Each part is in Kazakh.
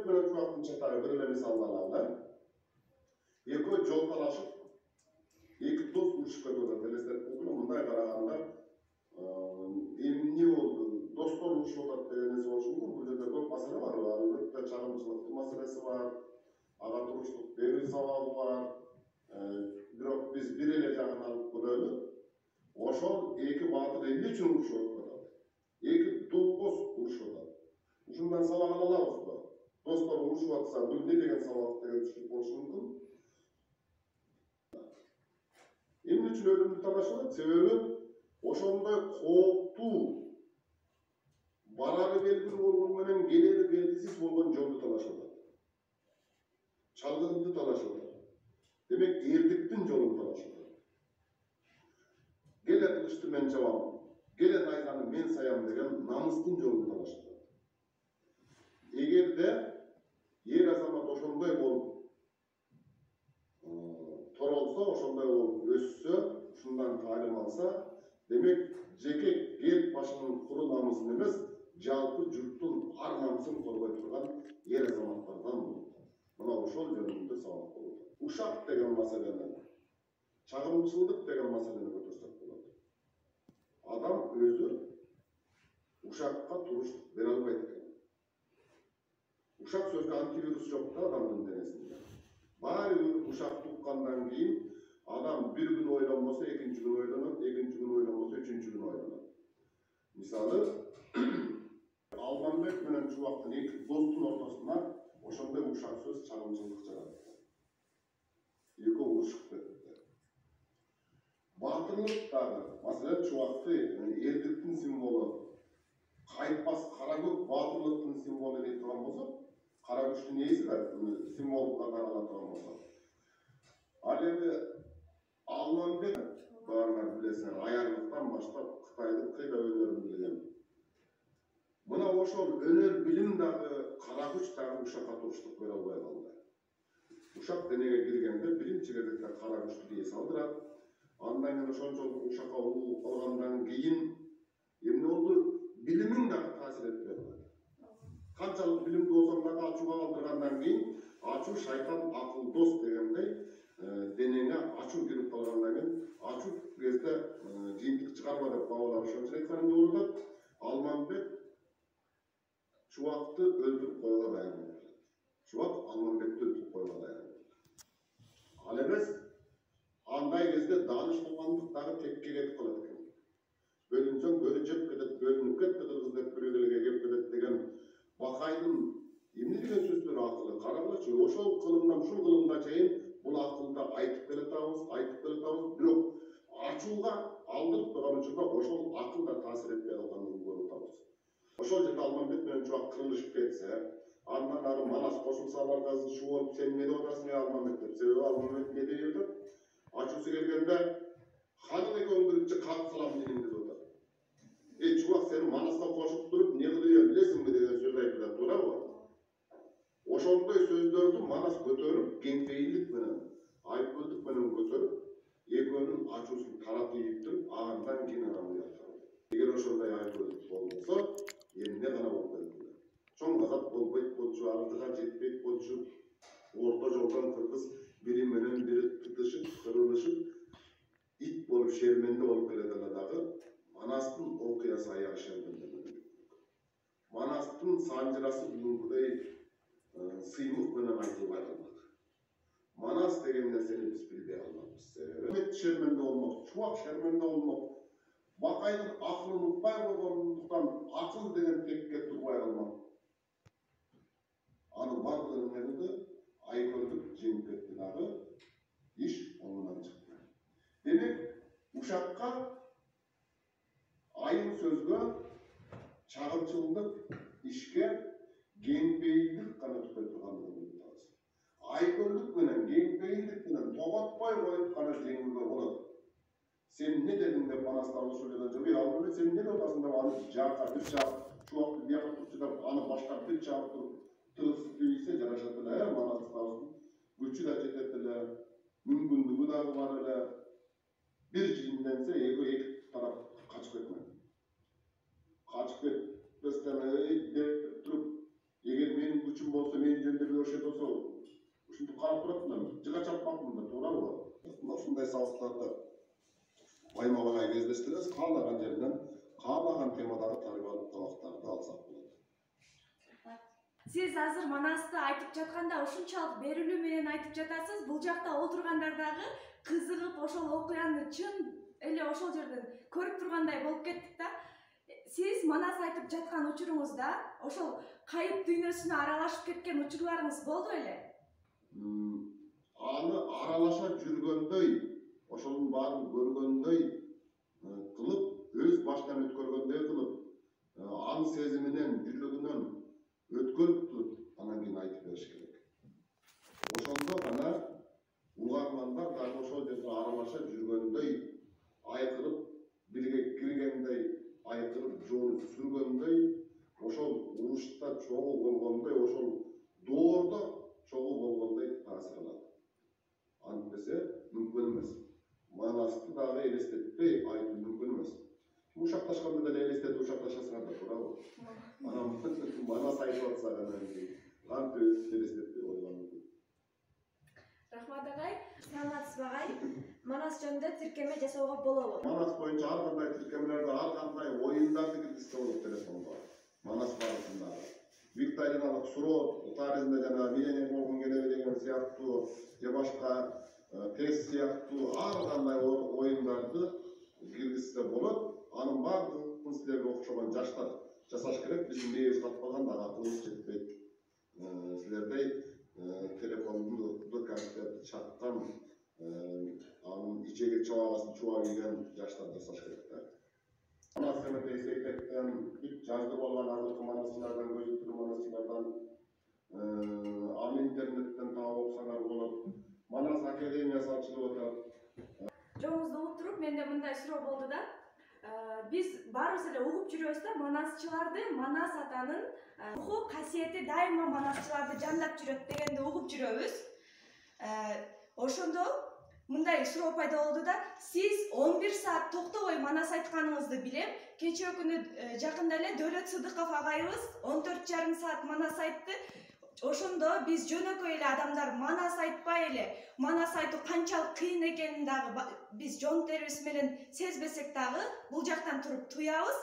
Almanbek bilen Çuvaktın çatagı bir ele misallananlar. Eko jol talaşıp, iki dost uruşup ketýärler. Belesler bugün mындай karaganda emne oldu, dostlar uruşup atat degene soğuşum. Bu жерде көп masale var. Albatta çarımçılık masalesi var. Aga turuşluk beri sababı var. Bирок biz bir ele jagyn alyp koýaýly. Oşol iki batıl emne üçin uruşup atat. Iki dost uruşup atat. Uşundan sabak alabız ba. Dostlar uruşup atsa, bu ne degen sabak degen düşüp boluşu mumkin. Emne üçin ölümdü talaşalat? Sebebi oşondoy kooптуу barary belgili bolgon menen geleri belgisiz bolgon joldu talaşalat. Çalgındı talaşalat. Demek erdiktin jolun talaşalat. Gele kılıçtı men jabam, gele nayzany men sayam degen namыстын jolun talaşalat. Egerde yer azamat oşondoy bolup torolsa, oşondoy bolup össө, şundan talim alsa, demek jeke ger başının kuru namısın emes, jalpı jurttun ar namısın korgoy turgan yer azamatlardan bolup. Mına oşol jönündө sabak bolot. Uşak degen masaleni, çagımçılık degen masaleni götürsek bolot. Adam özü uşakka turuşluk bere albayt eken. Uşak sözde antivirus yok da adamın denesinde. Bari uşak tukkandan keyin adam bir gün oylanmasa ikinci gün oylanır, ikinci gün oylanmasa üçüncü gün oylanır. Misalı Almanbek menen Çuvaktın iki dostun ortasına oşondoy uşak söz çagımçılık çagatdı. Eki uruşup ketdi. Batırlık dagı, masalan Çuvaktı erdiktin simbolu, kayıtpas karagök batırlıktın simbolu deyip turgan bolsa, karagöçtün neyisi var? Simbolga karalatılan bolsa. Al endi Almanbek barlar bilesler, ayarlıktan başlap Kıtay'da kıyda önörün bilgen. Mına oşol önör bilim dagı karagöç dagı uşakka turuşluk bere alбай kaldy. Uşak denege girgende bilim çiredekte karagöçtü diye saldırat. Andan keyin oşonçoluk uşakka uluk algandan keyin emne oldu? Bilimin dagı tasir etmedi. Kançalık bilimde olsam da açuğa aldırgandan keyin açu şaytan akıl dost degендей denene açu girip kalgandan keyin açu кезде жыйынтык чыгарба деп бабалар ошончо айткан жолу Almanbek Çuvaktı öldürüp koyga dayanıyor. Çuvak Almanbek'ti öldürüp koyga dayanıyor. Al emes anday кезде danışmanlık dagı tekke ketip kalat eken. Bölünсөң bölü jep ketet, bölünüp ketти kırgız dep bürөгөлөгө kep ketet degen Bakaydım, emne degen sözдөр akıllı, karagılaçı, oşol kılımdan, şu kılımda çeyin, bul akılda aytıp keletamiz, bирок açууга aldırıp turgan учурда oşol akılda tasir etpey alганын görüp atабыз. Oşol жерде Almanbek менен Çuvak kırılışıp ketсе, andan ары Manas koşulsa bargazı şu olup, sen ne de otasın ya Almanbek dep, sebebi Almanbek ne deyip otur? Açusu gelgende, hanım ekön birinci kalk salam deyin dedi otur. Çuvak seni Manas'ta koşup durup ne kılıyor bilesin mi degen söz ayıplar, doğru mu? Oşondoy sözdördü Manas götörüp, genpeyillik menen, ayıpkıldık menen götörüp, ekönün açusun tarap yiyiptirip, ağından keyin adamı yaptırdı. Eger oşondoy ayıpkıldık olmasa, emne gana boldu. Çoң gazap bolboyt bolçu, aldıga jetpeyt bolçu, orta joldan kırgız biri menen biri tıtışıp, kırılışıp, it bolup şermende bolup keletler dagı, Manastın okuyası ayağı şerbinde. Manastın sancırası bugünküdey sıymık menen aytılbay kalmak. Manas degen nerseni biz bilbey almapız. Sebebi şermende olmak, Çuvak şermende olmak, Bakayдын akılın ukpay bolgonduktan akıl degen tekke turbay kalmak. Anın bardığının nerede aykörlük jеңип ketdi dagı, iş onundan çıktı. Demek uşakka ayın sözgü, çağımçılık, işke, genpeyildik kana tüpet turganlığını bildiğiniz. Aykörlük menen, genpeyildik menen, togatpay koyup kana jеңүүгө bolot. Sen ne dedin de Manas'tan söyleden bir aldım, sen ne odasında anı cevapta bir cevap, şu vakti bir yapıp da anı baştan bir cevap tırıksız değilse yaraşattılar ya Manas'tan güçü de cetettiler, mümkünlüğü de var öyle. Bir cilindense iki taraf kaçıp etmedi. Kaçıp etmezden durup, eğer benim güçüm olsa, benim туурабы? Мына ушундай сабактарды байма-бай кездештиребиз, каалаган жерден, каалаган темадагы тарбиялык сабактарды алсак болот. Сиз азыр Манасты айтып жатканда ушунчалык берилүү менен айтып жатасыз. Бул жакта олтургандар дагы кызыгып ошол окуяны чын эле ошол жерден көрүп тургандай болуп кеттик да. Сиз Манас айтып жаткан учуруңузда ошол кайып дүйнөсүнө аралашып кеткен учурларыңыз болду эле? Аны аралаша жүргөндөй, ошонун баарын көргөндөй кылып, өз баштан өткөргөндөй кылып, анын сезиминен, жүрөгүнөн өткөрүп туруп, анан кийин айтып бериш керек. Ошондо гана угармандар дагы ошол жерде аралаша жүргөндөй, айкырып, бирге киргендей, айкырып, жолу сүргөндөй, ошол урушта чогуу болгондой, ошол доордо чогуу болгондой таасир алат. Антпесе мүмкүн эмес. Манасты дагы элестетпей айтуу мүмкүн эмес. Ушакташканда деле элестетип ушакташасыңар да туурабы? Анан Манас айтып атса анан кийин кантип элестетпей койгон мүмкүн. Рахмат агай, саламатсызбы агай? Манас жөнүндө тиркеме жасоого болобу? Манас боюнча ар кандай тиркемелерди, ар кандай оюндарды киргизсе болот телефонго. Манас барысындагы викториналык суроо тарихинде жана милене болгон келеби деген сыяктуу же башка тест сыяктуу ар кандай оюндарды киргизсе болот. Анын баардыгын силерге окшогон жаштар жасаш керек. Биздин мээбиз катпаган, дагы акылыбыз жетпейт. Силердей телефонду компьютерди чаккан, анын ичеги чабагасын чуба кийген жаштар жасаш керек да. Манас Кеметей Сейтектен, жазды болгон азыркы манасчылардан, көзүттүү манасчылардан, аны интернеттен таап окусаңар болот. Манас академиясы ачылып атат. Жоңузду угуп туруп, менде мындай суроо болду да. Биз баарыбыз эле угуп жүрөбүз да, манасчыларды, Манас атанын руху, касиети дайыма манасчыларды жандап жүрөт дегенди угуп жүрөбүз. Ошондо мындай суроо пайда болду да, сиз 11 саат токтобой Манас айтканыңызды билем. Кечээ күнү жакында эле Дөөлөт Сыдыков агайыбыз 14,5 саат Манас айтты. Ошондо биз жөнөкөй эле адамдар Манас айтпай эле, Манас айтуу канчалык кыйын экенин дагы биз жон терибиз менен сезбесек дагы бул жактан туруп туябыз.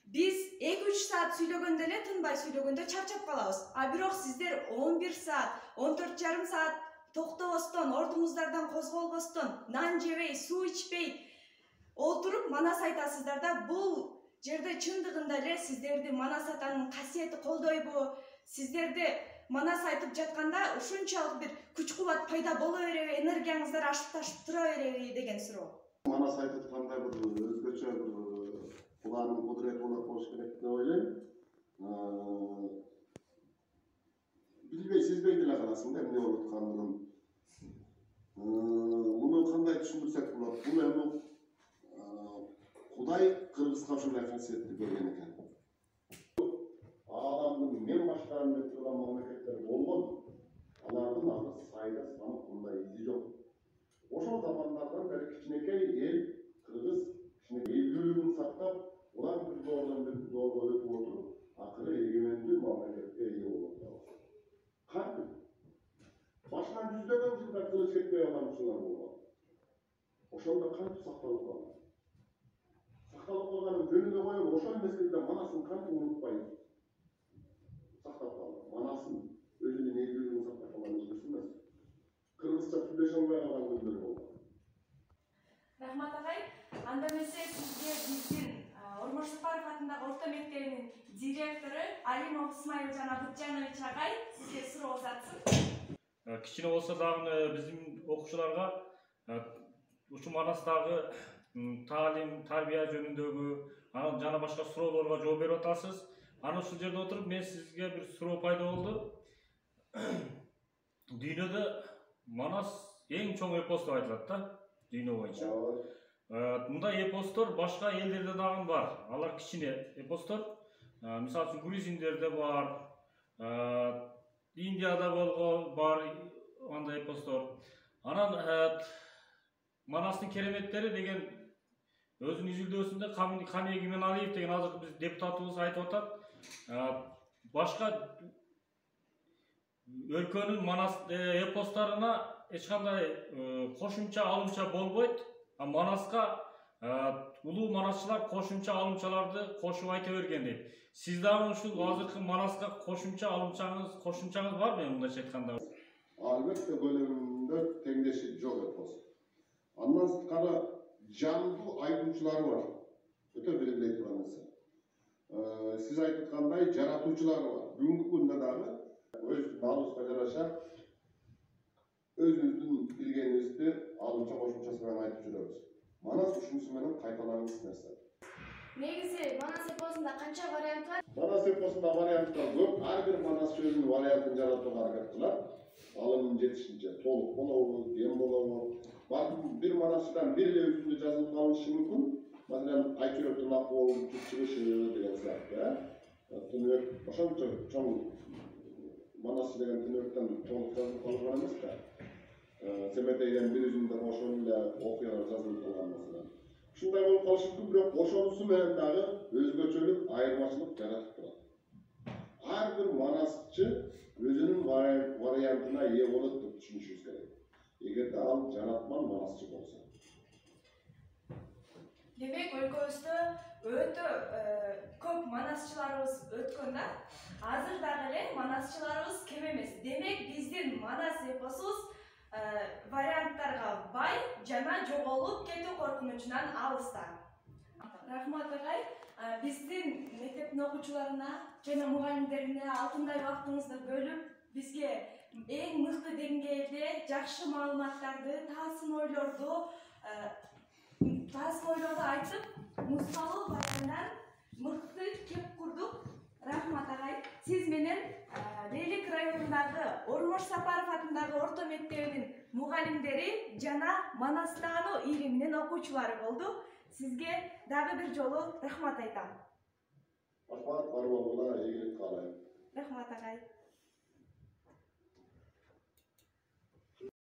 Биз 2-3 саат сүйлөгөндө эле тынбай сүйлөгөндө чарчап калабыз. А бирок сиздер 11 саат, 14,5 саат токтобостон, ордуңуздардан козголбостон, нан жебей, суу ичпей олтуруп Манас айтасыздар да. Бул жерде чындыгында эле сиздерди Манас атанын касиети колдойбу? Сиздерди Манас айтып жатканда ушунчалык бир күч-кубат пайда боло береби, энергияңыздар ашып-ташып тура береби деген суроо. Манас айтып кандай бир өзгөчө бир булардын кудурети болуш керек деп ойлойм. Билбей, сезбей деле каласың да эмне болуп аткандыгын. Муну кандай түшүндүрсөк болот? Бул эми Кудай кыргызга ушундай касиетти берген экен. Адамдын мен баштарым деп турган мамлекеттер болгон, алардын азыр сайда санап мындай изи жок. Ошол замандардан бери кичинекей эл, кыргыз кичинекей элдүүлүгүн сактап, улар бир доордон бир доорго өтүп отуруп, акыры эгемендүү мамлекетке ээ болуп атат. Кантип? Башынан жүздөгөн жылдар кылыч кетпей калган учурлар болгон. Ошондо кантип сакталып калган? Сакталып калганын жөнүнө коюп, ошол мезгилде Манасын кантип унутпай сактап калды? Манасын өзүнүн элдүүлүгүн сактап калган дұрыс эмес. Кыргызча сүйлөшө албай калган күндөр болду. Рахмат агай, анда эмесе сизге биздин Ормош Сапаров атындагы орто мектебинин директору Алимов Исмаилжан Абытжанович агай сизге суроо узатсын. Кичине болсо дагы биздин окуучуларга ушу Манастагы таалим, тарбия жөнүндөгү жана башка суроолорго жооп берип атасыз. Аны ушул жерде отуруп мен сизге бир суроо пайда болду. Дүйнөдө Манас эң чоң эпос деп айтылат да, дүйнө боюнча. Мындай эпостор башка элдерде дагы бар. Алар кичине эпостор. Мисалы үчүн грузиндерде бар, Индияда болгон бар андай эпостор. Анан Манастын кереметтери деген өзүнүн изилдөөсүндө Кани Гименалиев деген азыр биз депутатыбыз айтып атат. Башка өлкөнүн Манас эпостарына эч кандай кошумча алымча болбойт. А Манаска улуу манасчылар кошумча алымчаларды кошуп айта берген дейт. Сиз дагы ушул азыркы Манаска кошумчаңыз барбы мындайча айтканда? Албетте көлөмүндө теңдеши жок эпос. Андан сырткары жандуу айтуучулары бар. Өтө белгилей турган нерсе. Сиз айткандай жаратуучулары бар. Бүгүнкү күндө дагы өз наабыбызга жараша өзүбүздүн билгенибизди алымча кошумчасы менен айтып жүрөбүз. Манас ушунусу менен кайталангыс нерсе. Негизи Манас эпосунда канча вариант бар? Манас эпосунда варианттар көп. Ар бир манас өзүнүн вариантын жаратууга аракет кылат. Алымын жетишинче толук болобу, кем болобу. Балким бир манасчыдан бир эле үзүндү жазылып калышы мүмкүн. Masalan, Ayçöröktün akol, çıkışı деген сияқты. Tünök, ошончо чоң Манас деген tünöктөн толук жазылып калган эмес да. Семетейден бир үзүндө ошол эле окуялар жазылып калган маселен. Ушундай болуп калышы мүмкүн, бирок ошонусу менен дагы өзгөчөлүк, айырмачылык жаратып турат. Ар бир манасчы өзүнүн вариантына ээ болот деп түшүнүшүбүз керек. Эгерде ал жаратман манасчы болсо. Демек өлкөбүздө өтө көп манасчыларыбыз өткөн да. Азыр дагы эле манасчыларыбыз кем эмес. Демек биздин Манас эпосубуз варианттарга бай жана жоголуп кетүү коркунучунан алыста. Рахмат агай, биздин мектептин окуучуларына жана мугалимдерине алтындай убактыңызды бөлүп, бизге эң мыкты деңгээлде жакшы маалыматтарды, таасын ойлорду айтып, нускалуу баяндан мыкты кеп курдук. Рахмат агай. Сиз менен Лейлик районундагы Ормош Сапаров атындагы орто мектебинин мугалимдери жана Манастаану илиминин окуучулары болду. Сизге дагы бир жолу рахмат айтам. Рахмат, бар болгула, ийгилик каалайм.